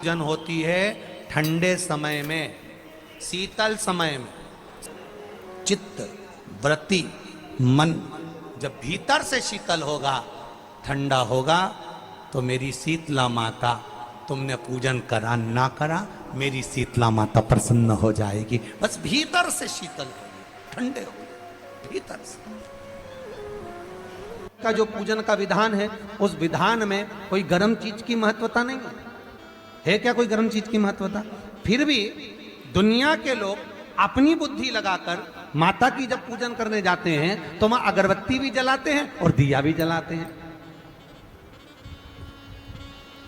पूजन होती है ठंडे समय में, शीतल समय में। चित्त वृत्ति मन जब भीतर से शीतल होगा, ठंडा होगा, तो मेरी शीतला माता, तुमने पूजन करा ना करा, मेरी शीतला माता प्रसन्न हो जाएगी। बस भीतर से शीतल होगी, ठंडे हो भीतर से। का जो पूजन का विधान है, उस विधान में कोई गर्म चीज की महत्वता नहीं है। क्या कोई गर्म चीज की महत्वता? फिर भी दुनिया के लोग अपनी बुद्धि लगाकर माता की जब पूजन करने जाते हैं तो वहां अगरबत्ती भी जलाते हैं और दिया भी जलाते हैं।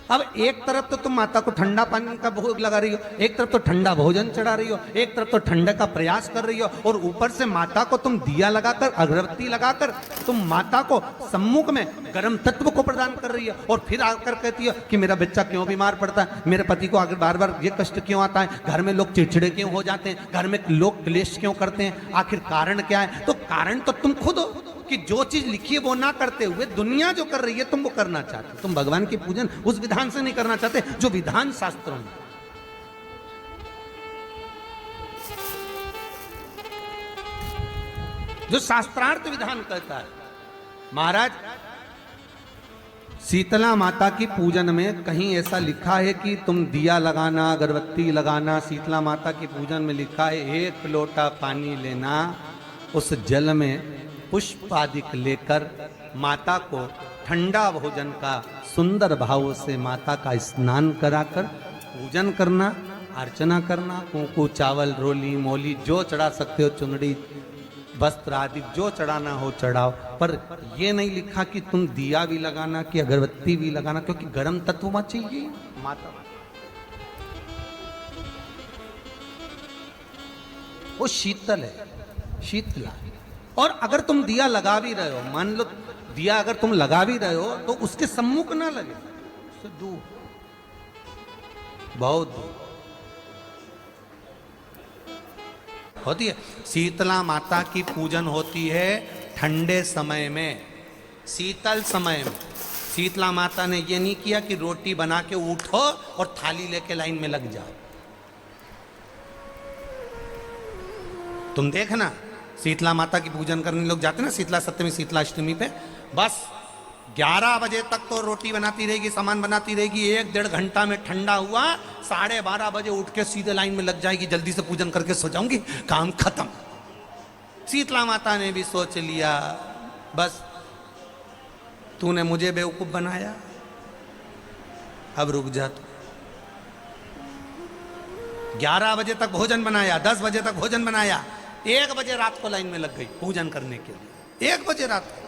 अब एक तरफ तो तुम माता को ठंडा पानी का भोग लगा रही हो, एक तरफ तो ठंडा भोजन चढ़ा रही हो, एक तरफ तो ठंडे का प्रयास कर रही हो, और ऊपर से माता को तुम दिया लगाकर, अगरबत्ती लगाकर तुम माता को सम्मुख में गर्म तत्व को प्रदान कर रही हो। और फिर आकर कहती हो कि मेरा बच्चा क्यों बीमार पड़ता है, मेरे पति को आगे बार बार ये कष्ट क्यों आता है, घर में लोग चिड़चिड़े क्यों हो जाते हैं, घर में लोग क्लेश क्यों करते हैं, आखिर कारण क्या है? तो कारण तो तुम खुद हो कि जो चीज लिखी है वो ना करते हुए दुनिया जो कर रही है तुम वो करना चाहते हो। तुम भगवान की पूजन उस विधान से नहीं करना चाहते जो विधान शास्त्रों में। जो शास्त्रार्थ विधान कहता है। महाराज, शीतला माता की पूजन में कहीं ऐसा लिखा है कि तुम दिया लगाना, अगरबत्ती लगाना? शीतला माता की पूजन में लिखा है 1 लोटा पानी लेना, उस जल में पुष्प आदि लेकर माता को ठंडा भोजन का सुंदर भाव से माता का स्नान कराकर पूजन करना, अर्चना करना, कुंकू चावल रोली मोली जो चढ़ा सकते हो, चुनड़ी वस्त्र आदि जो चढ़ाना हो चढ़ाओ। पर यह नहीं लिखा कि तुम दिया भी लगाना कि अगरबत्ती भी लगाना, क्योंकि गर्म तत्व वहां चाहिए माता। वो शीतल है, शीतला। और अगर तुम दिया लगा भी रहे हो, मान लो दिया अगर तुम लगा भी रहे हो तो उसके सम्मुख ना लगे, उससे दूर, बहुत दूर होती है। शीतला माता की पूजन होती है ठंडे समय में, शीतल समय में। शीतला माता ने ये नहीं किया कि रोटी बना के उठो और थाली लेके लाइन में लग जाओ। तुम देखना, शीतला माता की पूजन करने लोग जाते ना शीतला सप्तमी, शीतला अष्टमी पे, बस 11 बजे तक तो रोटी बनाती रहेगी, सामान बनाती रहेगी। 1-1.5 घंटा में ठंडा हुआ, 12:30 बजे उठ के सीधे लाइन में लग जाएगी, जल्दी से पूजन करके सो जाऊंगी, काम खत्म। शीतला माता ने भी सोच लिया, बस तूने मुझे बेवकूफ बनाया, अब रुक जा तू। 11 बजे तक भोजन बनाया, 10 बजे तक भोजन बनाया, 1 बजे रात को लाइन में लग गई पूजन करने के लिए। 1 बजे रात को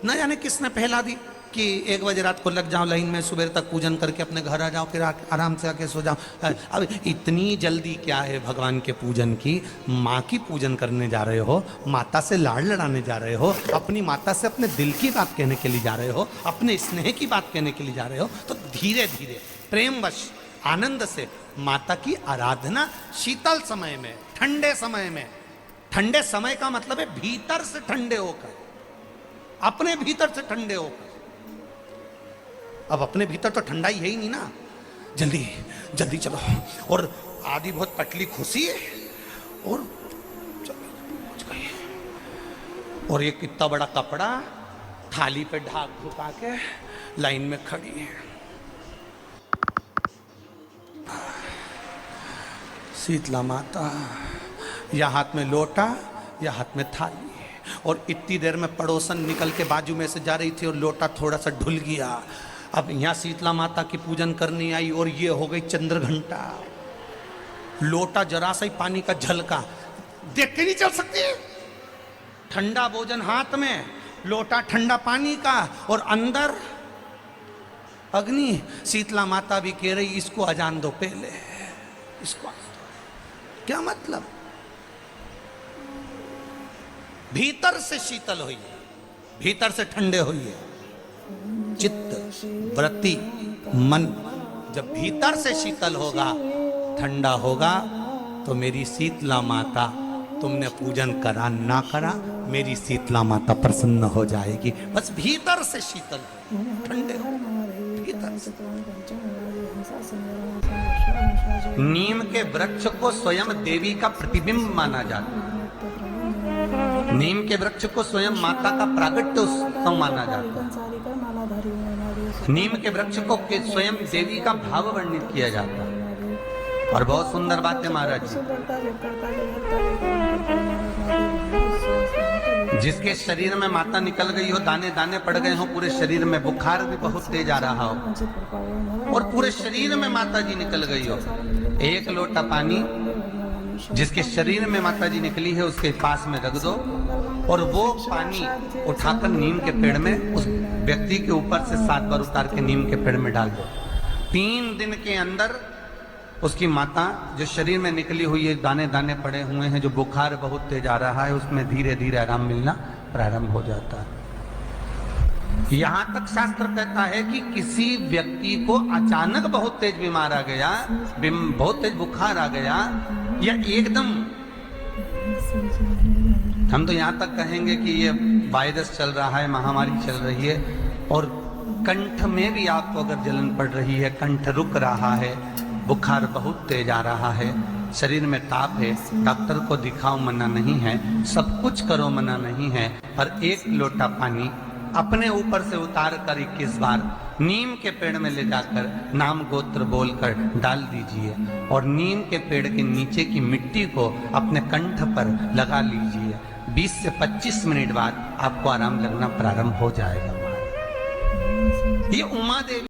न जाने किसने पहला दी कि 1 बजे रात को लग जाओ लाइन में, सुबह तक पूजन करके अपने घर आ जाओ, फिर आराम से आके सो जाओ। अब इतनी जल्दी क्या है भगवान के पूजन की? माँ की पूजन करने जा रहे हो, माता से लाड़ लड़ाने जा रहे हो, अपनी माता से अपने दिल की बात कहने के लिए जा रहे हो, अपने स्नेह की बात कहने के लिए जा रहे हो, तो धीरे धीरे प्रेमवश आनंद से माता की आराधना शीतल समय में, ठंडे समय में। ठंडे समय का मतलब है भीतर से ठंडे होकर, अपने भीतर से ठंडे होकर। अब अपने भीतर तो ठंडा ही है ही नहीं ना, जल्दी जल्दी चलो। और आदि बहुत पतली खुशी है और पहुंच गई, और ये कितना बड़ा कपड़ा थाली पे ढाक ढुका के लाइन में खड़ी है। शीतला माता, या हाथ में लोटा या हाथ में थाली, और इतनी देर में पड़ोसन निकल के बाजू में से जा रही थी और लोटा थोड़ा सा ढुल गया। अब यहाँ शीतला माता की पूजन करनी आई और ये हो गई चंद्र घंटा। लोटा जरा सा ही पानी का झलका, देख के नहीं चल सकती। ठंडा भोजन हाथ में, लोटा ठंडा पानी का, और अंदर अग्नि। शीतला माता भी कह रही इसको अजान दो पहले, इसको। क्या मतलब? भीतर से शीतल हुई है, भीतर से ठंडे हुई है। चित्त वृत्ति मन जब भीतर से शीतल होगा, ठंडा होगा, तो मेरी शीतला माता तुमने पूजन करा ना करा, मेरी शीतला माता प्रसन्न हो जाएगी। बस भीतर से शीतल हो, ठंडे हो भीतर से। नीम के वृक्ष को स्वयं देवी का प्रतिबिंब माना जाता है। नीम के वृक्ष को स्वयं माता का प्रागट्य उत्सव माना जाता है। नीम के वृक्ष को स्वयं देवी का भाव वर्णित किया जाता है। और बहुत सुंदर बात है महाराज जी, जिसके शरीर में माता निकल गई हो, दाने दाने पड़ गए हो पूरे शरीर में, बुखार भी बहुत तेज आ रहा हो और पूरे शरीर में माता जी निकल गई हो, एक लोटा पानी जिसके शरीर में माता जी निकली है उसके पास में रख दो और वो पानी उठाकर नीम के पेड़ में उस व्यक्ति के ऊपर से 7 बार उतार के नीम के पेड़ में डाल दो। 3 दिन के अंदर उसकी माता जो शरीर में निकली हुई है, दाने दाने पड़े हुए हैं, जो बुखार बहुत तेज आ रहा है, उसमें धीरे धीरे आराम मिलना प्रारंभ हो जाता है। यहां तक शास्त्र कहता है कि किसी व्यक्ति को अचानक बहुत तेज बीमार आ गया, बहुत तेज बुखार आ गया, या एकदम, हम तो यहां तक कहेंगे कि ये वायरस चल रहा है, महामारी चल रही है और कंठ में भी आपको अगर जलन पड़ रही है, कंठ रुक रहा है, बुखार बहुत तेज आ रहा है, शरीर में ताप है, डॉक्टर को दिखाओ मना नहीं है, सब कुछ करो मना नहीं है, पर 1 लोटा पानी अपने ऊपर से उतार कर 21 बार नीम के पेड़ में ले जाकर नाम गोत्र बोलकर डाल दीजिए और नीम के पेड़ के नीचे की मिट्टी को अपने कंठ पर लगा लीजिए। 20 से 25 मिनट बाद आपको आराम लगना प्रारंभ हो जाएगा। ये उमा देवी